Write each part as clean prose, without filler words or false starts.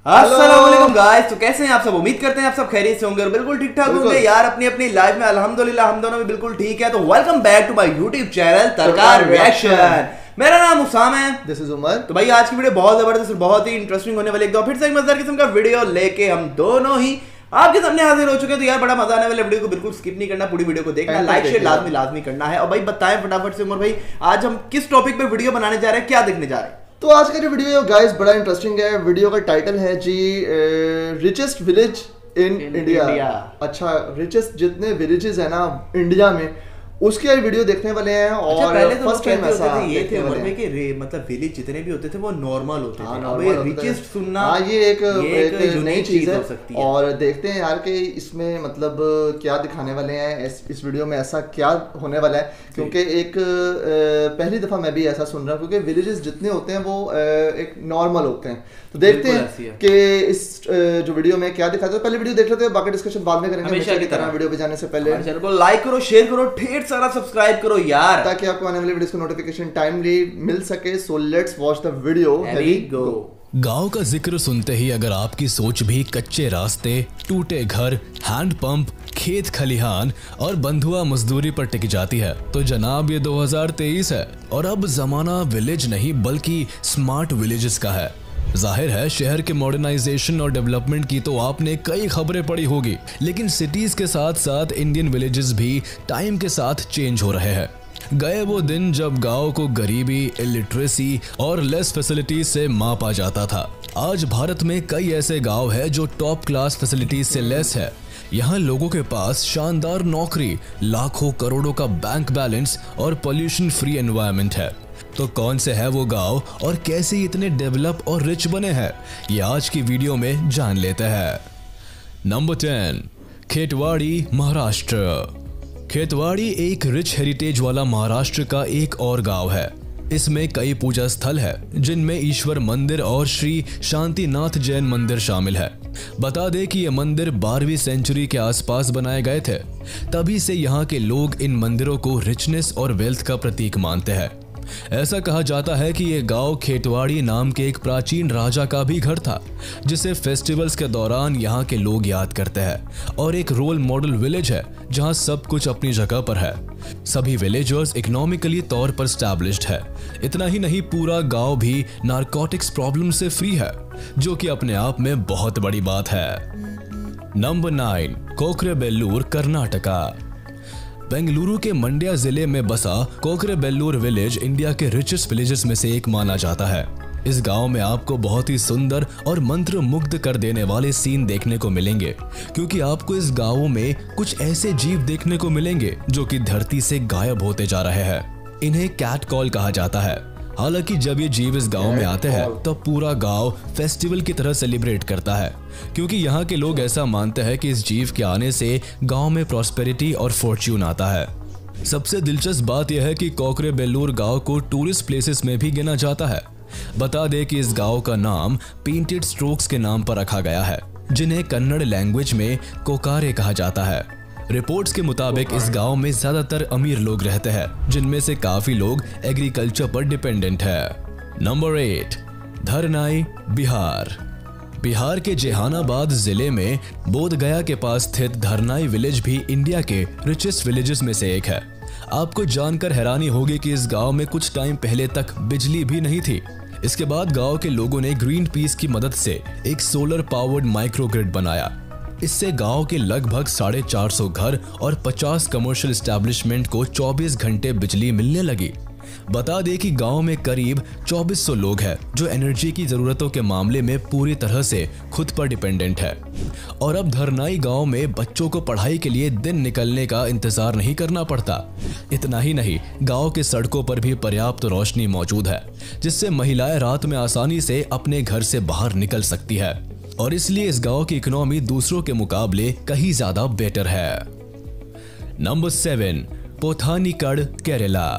अस्सलाम वालेकुम गाइस। तो कैसे हैं आप सब? उम्मीद करते हैं आप सब खैरियत से होंगे और बिल्कुल ठीक ठाक होंगे यार। अपनी अपनी लाइफ में अल्हम्दुलिल्लाह हम दोनों भी बिल्कुल ठीक है। तो welcome back to my YouTube channel तरकार रिएक्शन। मेरा नाम उसाम है, दिस इज उमर। तो भाई आज की वीडियो बहुत जबरदस्त और बहुत ही इंटरेस्टिंग होने वाली है। एक बार फिर से एक मजेदार किस्म का वीडियो लेके हम दोनों ही आपके सामने हाजिर हो चुके हैं। तो यार बड़ा मजा आने वाला वीडियो को बिल्कुल स्किप नहीं करना, पूरी वीडियो को देखना, लाइक शेयर लाजमी करना है। और भाई बताएं फटाफट से उमर भाई, आज हम किस टॉपिक पे वीडियो बनाने जा रहे हैं, क्या देखने जा रहे हैं? तो आज का जो वीडियो गाइस बड़ा इंटरेस्टिंग है। वीडियो का टाइटल है जी रिचेस्ट विलेज इन इंडिया। अच्छा, रिचेस्ट जितने विलेजेस है ना इंडिया में, उसकी आज वीडियो देखने वाले हैं। और पहले तो फर्स्ट टाइम ऐसा ये थे उमर कि मतलब विलेज जितने भी होते थे वो नॉर्मल होते थे। अब ये रिचेस्ट सुनना ये एक नई चीज है। हो सकती है। और देखते हैं यार कि इसमें मतलब क्या दिखाने वाले हैं इस वीडियो में, ऐसा क्या होने वाला है। क्योंकि एक पहली दफा मैं भी ऐसा सुन रहा हूँ, क्योंकि विलेजेस जितने होते हैं वो एक नॉर्मल होते हैं। तो देखते हैं कि इस जो वीडियो में क्या दिखाते हैं। पहले वीडियो देख लेते हैं, बाकी डिस्कशन बाद में करेंगे। हमेशा की तरह वीडियो पे जाने से पहले चैनल को लाइक करो, शेयर करो, ढेर सारा सब्सक्राइब करो यार, ताकि आपको आने वाली वीडियोस का नोटिफिकेशन टाइमली मिल सके। So let's watch the video. गांव का जिक्र सुनते ही अगर आपकी सोच भी कच्चे रास्ते, टूटे घर, हैंड पंप, खेत खलिहान और बंधुआ मजदूरी पर टिक जाती है, तो जनाब ये 2023 है और अब जमाना विलेज नहीं बल्कि स्मार्ट विलेजेस का है। जाहिर है शहर के मॉडर्नाइजेशन और डेवलपमेंट की तो आपने कई खबरें पढ़ी होगी, लेकिन सिटीज के साथ साथ इंडियन विलेजेस भी टाइम के साथ चेंज हो रहे हैं। गए वो दिन जब गांव को गरीबी, इलिटरेसी और लेस फैसिलिटीज से मापा जाता था। आज भारत में कई ऐसे गांव हैं जो टॉप क्लास फैसिलिटीज से लेस है। यहाँ लोगों के पास शानदार नौकरी, लाखों करोड़ों का बैंक बैलेंस और पोल्यूशन फ्री एनवायरनमेंट है। तो कौन से है वो गांव और कैसे इतने डेवलप और रिच बने हैं, ये आज की वीडियो में जान लेते हैं। नंबर 10, खेतवाड़ी, महाराष्ट्र। खेतवाड़ी एक रिच हेरिटेज वाला महाराष्ट्र का एक और गांव है। इसमें कई पूजा स्थल है, जिनमें ईश्वर मंदिर और श्री शांतिनाथ जैन मंदिर शामिल है। बता दें कि ये मंदिर 12वीं सेंचुरी के आसपास बनाए गए थे। तभी से यहाँ के लोग इन मंदिरों को रिचनेस और वेल्थ का प्रतीक मानते हैं। ऐसा कहा जाता है कि ये गांव खेतवाड़ी नाम के एक प्राचीन राजा का भी घर था, जिसे फेस्टिवल्स के दौरान यहाँ के लोग याद करते हैं, और एक रोल मॉडल विलेज है जहाँ सब कुछ अपनी जगह पर है। सभी विलेजर्स इकोनॉमिकली तौर पर स्टैब्लिश्ड है। इतना ही नहीं, पूरा गांव भी नारकोटिक्स प्रॉब्लम से फ्री है, जो कि अपने आप में बहुत बड़ी बात है। नंबर 9, कोकरेबेल्लूर, कर्नाटका। बेंगलुरु के मंड्या जिले में बसा कोकरेबेल्लूर विलेज इंडिया के रिचेस्ट विलेजेस में से एक माना जाता है। इस गांव में आपको बहुत ही सुंदर और मंत्र मुग्ध कर देने वाले सीन देखने को मिलेंगे, क्योंकि आपको इस गांव में कुछ ऐसे जीव देखने को मिलेंगे जो कि धरती से गायब होते जा रहे हैं। इन्हें कैट कॉल कहा जाता है। हालांकि जब ये जीव इस गांव में आते हैं तो पूरा गांव फेस्टिवल की तरह सेलिब्रेट करता है, क्योंकि यहाँ के लोग ऐसा मानते हैं कि इस जीव के आने से गांव में प्रॉस्पेरिटी और फॉर्च्यून आता है। सबसे दिलचस्प बात यह है कि कोकरेबेल्लूर गांव को टूरिस्ट प्लेसेस में भी गिना जाता है। बता दें कि इस गांव का नाम पेंटेड स्ट्रोक्स के नाम पर रखा गया है, जिन्हें कन्नड़ लैंग्वेज में कोकारे कहा जाता है। रिपोर्ट्स के मुताबिक इस गांव में ज्यादातर अमीर लोग रहते हैं, जिनमें से काफी लोग एग्रीकल्चर पर डिपेंडेंट है। नंबर 8, धरनाई, बिहार। बिहार के जेहानाबाद जिले में बोधगया के पास स्थित धरनाई विलेज भी इंडिया के रिचेस्ट विलेजेस में से एक है। आपको जानकर हैरानी होगी कि इस गांव में कुछ टाइम पहले तक बिजली भी नहीं थी। इसके बाद गांव के लोगों ने ग्रीन पीस की मदद से एक सोलर पावर्ड माइक्रोग्रिड बनाया। इससे गांव के लगभग 450 घर और 50 कमर्शियल एस्टैब्लिशमेंट को 24 घंटे बिजली मिलने लगी। बता दें कि गांव में करीब 2400 लोग हैं जो एनर्जी की जरूरतों के मामले में पूरी तरह से खुद पर डिपेंडेंट है। और अब धरनाई गांव में बच्चों को पढ़ाई के लिए दिन निकलने का इंतजार नहीं करना पड़ता। इतना ही नहीं, गांव के सड़कों पर भी पर्याप्त रोशनी मौजूद है, जिससे महिलाएं रात में आसानी से अपने घर से बाहर निकल सकती है। और इसलिए इस गांव की इकोनॉमी दूसरों के मुकाबले कहीं ज्यादा बेटर है। नंबर 7, पोथानीकड़, केरला।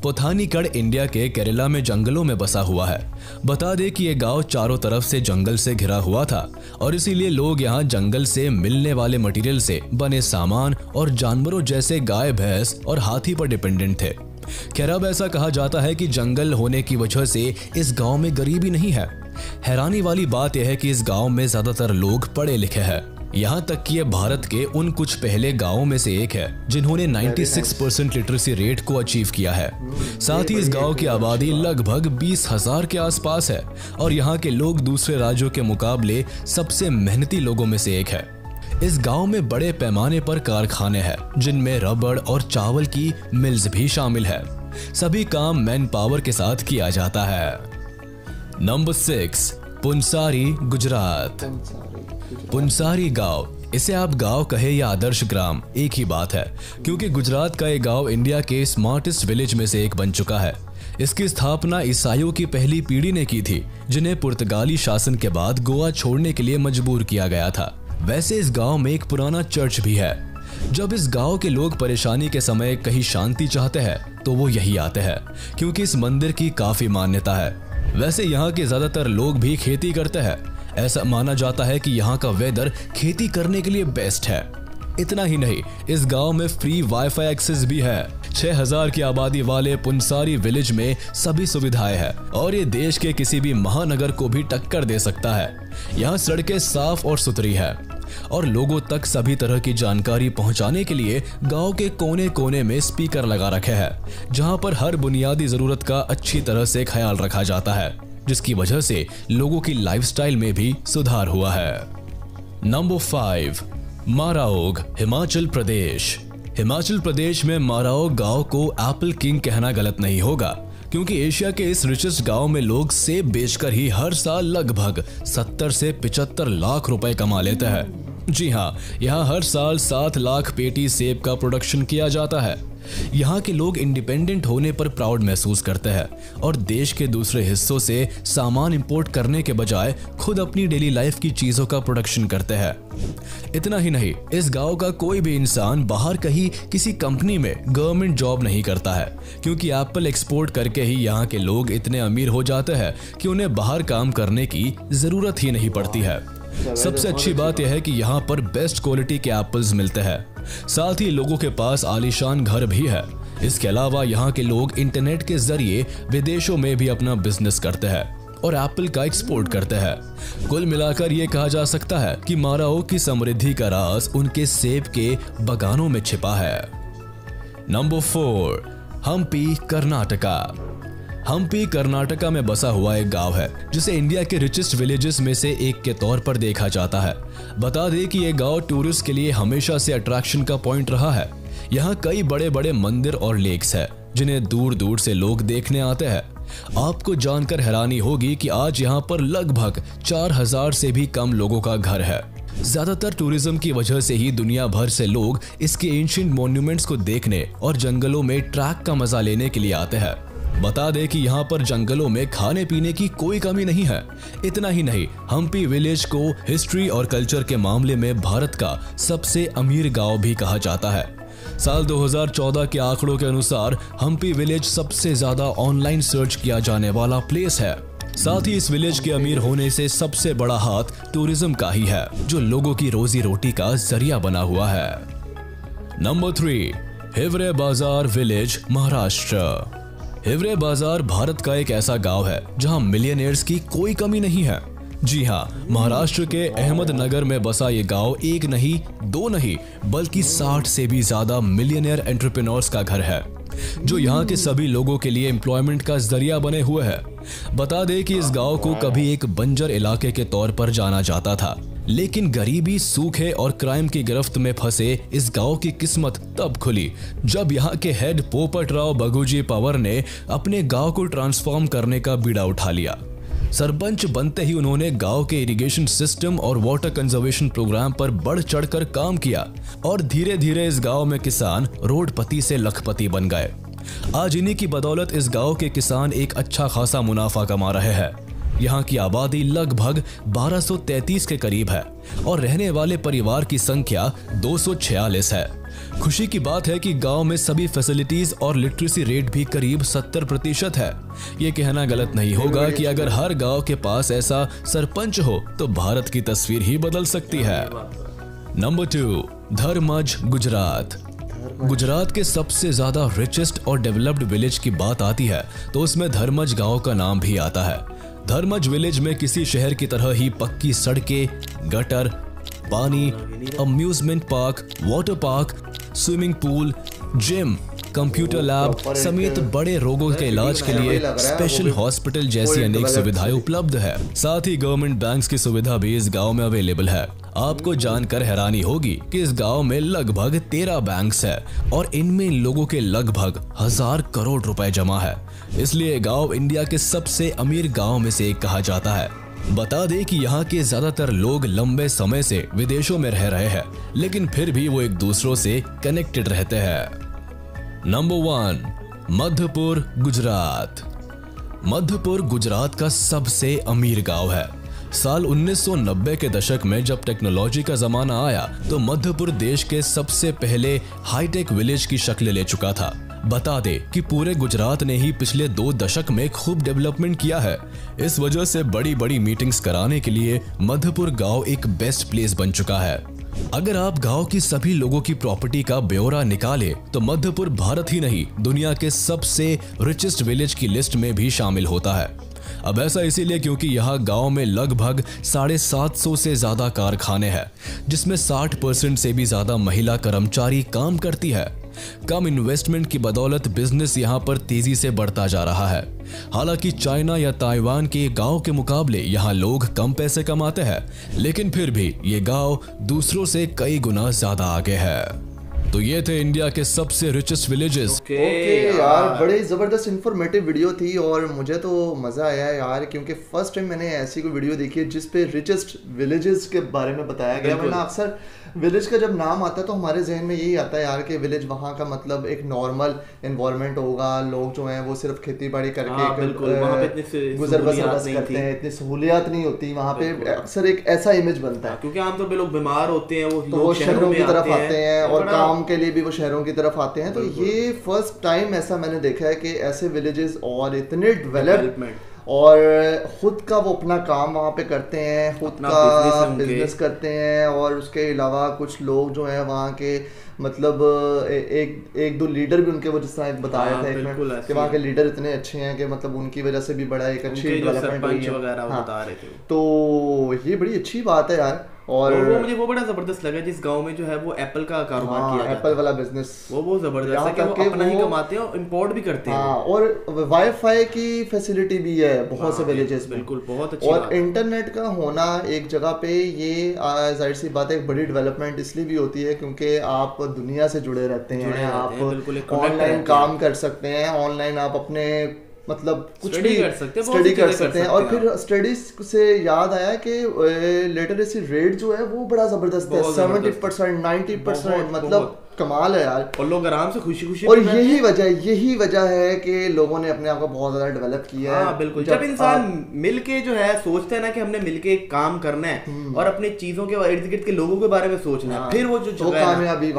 पोथानीकड़ इंडिया के केरला में जंगलों में बसा हुआ है। बता दें कि यह गांव चारों तरफ से जंगल से घिरा हुआ था, और इसीलिए लोग यहां जंगल से मिलने वाले मटेरियल से बने सामान और जानवरों जैसे गाय, भैंस और हाथी पर डिपेंडेंट थे। खैर अब ऐसा कहा जाता है कि जंगल होने की वजह से इस गांव में गरीबी नहीं है, हैरानी वाली बात यह है कि इस गांव में ज्यादातर लोग पढ़े लिखे हैं। यहाँ तक कि ये भारत के उन कुछ पहले गांवों में से एक है जिन्होंने 96% लिटरेसी रेट को अचीव किया है। साथ ही इस गांव की आबादी लगभग 20,000 के आसपास है और यहाँ के लोग दूसरे राज्यों के मुकाबले सबसे मेहनती लोगों में से एक है। इस गांव में बड़े पैमाने पर कारखाने हैं जिनमें रबड़ और चावल की मिल्स भी शामिल है। सभी काम मैन पावर के साथ किया जाता है। नंबर 6, पुनसारी, गुजरात। पुनसारी गांव, इसे आप गांव कहे या आदर्श ग्राम, एक ही बात है, क्योंकि गुजरात का ये गांव इंडिया के स्मार्टेस्ट विलेज में से एक बन चुका है। इसकी स्थापना ईसाइयों की पहली पीढ़ी ने की थी, जिन्हें पुर्तगाली शासन के बाद गोवा छोड़ने के लिए मजबूर किया गया था। वैसे इस गांव में एक पुराना चर्च भी है। जब इस गांव के लोग परेशानी के समय कहीं शांति चाहते हैं तो वो यही आते हैं, क्योंकि इस मंदिर की काफी मान्यता है। वैसे यहाँ के ज्यादातर लोग भी खेती करते हैं। ऐसा माना जाता है कि यहाँ का वेदर खेती करने के लिए बेस्ट है। इतना ही नहीं, इस गांव में फ्री वाईफाई एक्सेस भी है। 6,000 की आबादी वाले पुनसारी विलेज में सभी सुविधाएं हैं और ये देश के किसी भी महानगर को भी टक्कर दे सकता है। यहाँ सड़कें साफ और सुथरी है और लोगों तक सभी तरह की जानकारी पहुंचाने के लिए गांव के कोने कोने में स्पीकर लगा रखे हैं, जहां पर हर बुनियादी जरूरत का अच्छी तरह से ख्याल रखा जाता है, जिसकी वजह से लोगों की लाइफस्टाइल में भी सुधार हुआ है। नंबर 5, माराओग, हिमाचल प्रदेश। हिमाचल प्रदेश में माराओग गांव को एप्पल किंग कहना गलत नहीं होगा, क्योंकि एशिया के इस रिचेस्ट गांव में लोग सेब बेचकर ही हर साल लगभग 70 से 75 लाख रुपए कमा लेते हैं। जी हाँ, यहाँ हर साल 7 लाख पेटी सेब का प्रोडक्शन किया जाता है। यहाँ के लोग इंडिपेंडेंट होने पर प्राउड महसूस करते हैं और देश के दूसरे हिस्सों से सामान इंपोर्ट करने के बजाय खुद अपनी डेली लाइफ की चीजों का प्रोडक्शन करते हैं। इतना ही नहीं, इस गांव का कोई भी इंसान बाहर कहीं किसी कंपनी में गवर्नमेंट जॉब नहीं करता है, क्योंकि एप्पल एक्सपोर्ट करके ही यहाँ के लोग इतने अमीर हो जाते हैं कि उन्हें बाहर काम करने की जरूरत ही नहीं पड़ती है। सबसे अच्छी बात यह है कि यहाँ पर बेस्ट क्वालिटी के एप्पल्स मिलते हैं। साथ ही लोगों के पास आलीशान घर भी है। इसके अलावा यहाँ के लोग इंटरनेट के जरिए विदेशों में भी अपना बिजनेस करते हैं और एप्पल का एक्सपोर्ट करते हैं। कुल मिलाकर ये कहा जा सकता है कि माराओ की समृद्धि का राज उनके सेब के बागानों में छिपा है। नंबर 4, हम्पी, कर्नाटका। हम्पी कर्नाटका में बसा हुआ एक गांव है जिसे इंडिया के रिचेस्ट विलेजेस में से एक के तौर पर देखा जाता है। बता दें कि यह गांव टूरिस्ट के लिए हमेशा से अट्रैक्शन का पॉइंट रहा है। यहाँ कई बड़े बड़े मंदिर और लेक्स हैं जिन्हें दूर दूर से लोग देखने आते हैं। आपको जानकर हैरानी होगी कि आज यहाँ पर लगभग 4,000 से भी कम लोगों का घर है। ज्यादातर टूरिज्म की वजह से ही दुनिया भर से लोग इसके एंशिएंट मॉन्यूमेंट्स को देखने और जंगलों में ट्रैक का मजा लेने के लिए आते हैं। बता दें कि यहाँ पर जंगलों में खाने पीने की कोई कमी नहीं है। इतना ही नहीं, हम्पी विलेज को हिस्ट्री और कल्चर के मामले में भारत का सबसे अमीर गांव भी कहा जाता है। साल 2014 के आंकड़ों के अनुसार हम्पी विलेज सबसे ज्यादा ऑनलाइन सर्च किया जाने वाला प्लेस है। साथ ही इस विलेज के अमीर होने से सबसे बड़ा हाथ टूरिज्म का ही है, जो लोगों की रोजी रोटी का जरिया बना हुआ है। नंबर 3, हिवरे बाजार विलेज, महाराष्ट्र। हिवरे बाजार भारत का एक ऐसा गांव है जहां मिलियनेयर्स की कोई कमी नहीं है। जी हाँ, महाराष्ट्र के अहमदनगर में बसा ये गांव एक नहीं, दो नहीं, बल्कि 60 से भी ज्यादा मिलियनेयर एंटरप्रेन्योर्स का घर है, जो यहाँ के सभी लोगों के लिए एम्प्लॉयमेंट का जरिया बने हुए हैं। बता दें कि इस गांव को कभी एक बंजर इलाके के तौर पर जाना जाता था, लेकिन गरीबी, सूखे और क्राइम की गिरफ्त में फंसे इस गांव की किस्मत तब खुली जब यहाँ के हेड पोपटराव बघुजी पवार ने अपने गांव को ट्रांसफॉर्म करने का बीड़ा उठा लिया। सरपंच बनते ही उन्होंने गांव के इरिगेशन सिस्टम और वाटर कंजर्वेशन प्रोग्राम पर बढ़ चढ़कर काम किया और धीरे धीरे इस गांव में किसान रोडपति से लखपति बन गए। आज इन्हीं की बदौलत इस गांव के किसान एक अच्छा खासा मुनाफा कमा रहे हैं। यहाँ की आबादी लगभग 1233 के करीब है और रहने वाले परिवार की संख्या 246 है। खुशी की बात है कि गांव में सभी फैसिलिटीज और लिटरेसी रेट भी करीब 70% है। ये कहना गलत नहीं होगा कि अगर हर गांव के पास ऐसा सरपंच हो तो भारत की तस्वीर ही बदल सकती है। नंबर 2, धर्मज, गुजरात। गुजरात के सबसे ज्यादा रिचेस्ट और डेवलप्ड विलेज की बात आती है तो उसमें धर्मज गांव का नाम भी आता है। धर्मज विलेज में किसी शहर की तरह ही पक्की सड़कें, गटर, पानी, amusement park, water park, swimming pool, gym, computer lab समेत बड़े रोगों के इलाज के लिए स्पेशल हॉस्पिटल जैसी अनेक सुविधाएं उपलब्ध है। साथ ही गवर्नमेंट बैंक्स की सुविधा भी इस गांव में अवेलेबल है। आपको जानकर हैरानी होगी कि इस गांव में लगभग 13 बैंक्स है और इनमें लोगों के लगभग 1000 करोड़ रुपए जमा है। इसलिए गांव इंडिया के सबसे अमीर गांव में से एक कहा जाता है। बता दें कि यहाँ के ज्यादातर लोग लंबे समय से विदेशों में रह रहे हैं, लेकिन फिर भी वो एक दूसरों से कनेक्टेड रहते हैं। नंबर 1, मध्यपुर, गुजरात। मध्यपुर गुजरात का सबसे अमीर गांव है। साल 1990 के दशक में जब टेक्नोलॉजी का जमाना आया तो मध्यपुर देश के सबसे पहले हाईटेक विलेज की शक्ल ले चुका था। बता दे कि पूरे गुजरात ने ही पिछले 2 दशक में खूब डेवलपमेंट किया है। इस वजह से बड़ी बड़ी मीटिंग्स कराने के लिए मध्यपुर गांव एक बेस्ट प्लेस बन चुका है। अगर आप गांव की सभी लोगों की प्रॉपर्टी का ब्यौरा निकाले तो मध्यपुर भारत ही नहीं दुनिया के सबसे रिचेस्ट विलेज की लिस्ट में भी शामिल होता है। अब ऐसा इसीलिए क्योंकि यहाँ गांव में लगभग 750 से ज्यादा कारखाने हैं, जिसमें 60% से भी ज्यादा महिला कर्मचारी काम करती है। कम इन्वेस्टमेंट की बदौलत बिजनेस यहाँ पर तेजी से बढ़ता जा रहा है। हालांकि चाइना या ताइवान के गांव के मुकाबले यहाँ लोग कम पैसे कमाते हैं, लेकिन फिर भी ये गांव दूसरों से कई गुना ज्यादा आगे है। तो ये थे इंडिया के सबसे रिचेस्ट विलेजेस। ओके यार, बड़ी जबरदस्त इंफॉर्मेटिव वीडियो थी और मुझे तो मजा आया यार, क्योंकि फर्स्ट टाइम मैंने ऐसी कोई वीडियो देखी है जिसपे रिचेस्ट विलेजेस के बारे में बताया गया। वरना अक्सर विलेज का जब नाम आता है तो हमारे जहन में यही आता है यार कि विलेज वहाँ का मतलब एक नॉर्मल एनवायरनमेंट होगा, लोग जो हैं वो सिर्फ खेती बाड़ी करके गुजर बसर करते हैं, इतनी सहूलियात नहीं होती वहाँ पे। अक्सर एक ऐसा इमेज बनता है क्योंकि आमतौर पे लोग बीमार होते हैं, वो शहरों की तरफ आते हैं और काम के लिए भी वो शहरों की तरफ आते हैं। तो ये फर्स्ट टाइम ऐसा मैंने देखा है कि ऐसे विलेजेस और इतने डेवलपमेंट और खुद का वो अपना काम वहाँ पे करते हैं, खुद का बिजनेस करते हैं। और उसके अलावा कुछ लोग जो हैं वहाँ के मतलब एक दो लीडर भी उनके वो जिस तरह बताया था कि वहाँ के लीडर इतने अच्छे हैं कि मतलब उनकी वजह से भी बड़ा एक अच्छी डेवलपमेंट हुई है। तो ये बड़ी अच्छी बात है यार। और वो मुझे वो बड़ा जबरदस्त लगा जिस गांव में जो है वो एप्पल का कारोबार किया जाता है। एप्पल वाला बिजनेस वो जबरदस्त है कि वो अपना ही कमाते हैं और इंपोर्ट भी करते हैं। और वाईफाई की फैसिलिटी भी है बहुत से विलेजेस में। बिल्कुल, बहुत अच्छी और इंटरनेट का होना एक जगह पे ये जाहिर सी बात है एक बड़ी डेवलपमेंट इसलिए भी होती है क्योंकि आप दुनिया से जुड़े रहते हैं, आप ऑनलाइन काम कर सकते हैं, ऑनलाइन आप अपने मतलब कुछ भी स्टडी कर सकते हैं। और फिर स्टडीज से याद आया कि लिटरेसी रेट जो है वो बड़ा जबरदस्त है, 70% 90%, मतलब कमाल है यार। और लोग आराम से खुशी खुशी। और यही वजह है कि लोगों ने अपने आप को बहुत ज्यादा डेवलप किया है। बिल्कुल, जब इंसान मिलके जो है सोचते हैं ना कि हमने मिलके काम करना है और अपने चीजों के इर्द गिर्द के लोगों के बारे में सोचना है, फिर वो जो कामयाबी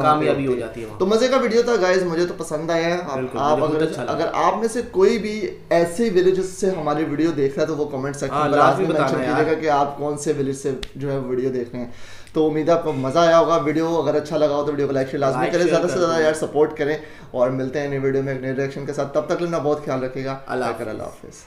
हो जाती है। तो मजे का वीडियो था गाइस, मुझे तो पसंद आया। आप अगर आप में से कोई भी ऐसे विलेजेस से हमारी वीडियो देख रहा है तो वो कमेंट सेक्शन में लाजमी मेंशन कीजिएगा कि आप कौन से विलेज से जो है वीडियो देख रहे हैं। तो उम्मीद है आपको मजा आया होगा। वीडियो अगर अच्छा लगा हो तो वीडियो को लाइक शेयर लाजमी करें, ज्यादा से ज्यादा यार सपोर्ट करें। और मिलते हैं नई वीडियो में एक नए डायरेक्शन के साथ, तब तक लेना बहुत ख्याल रखिएगा। अल्लाह हाफिज़।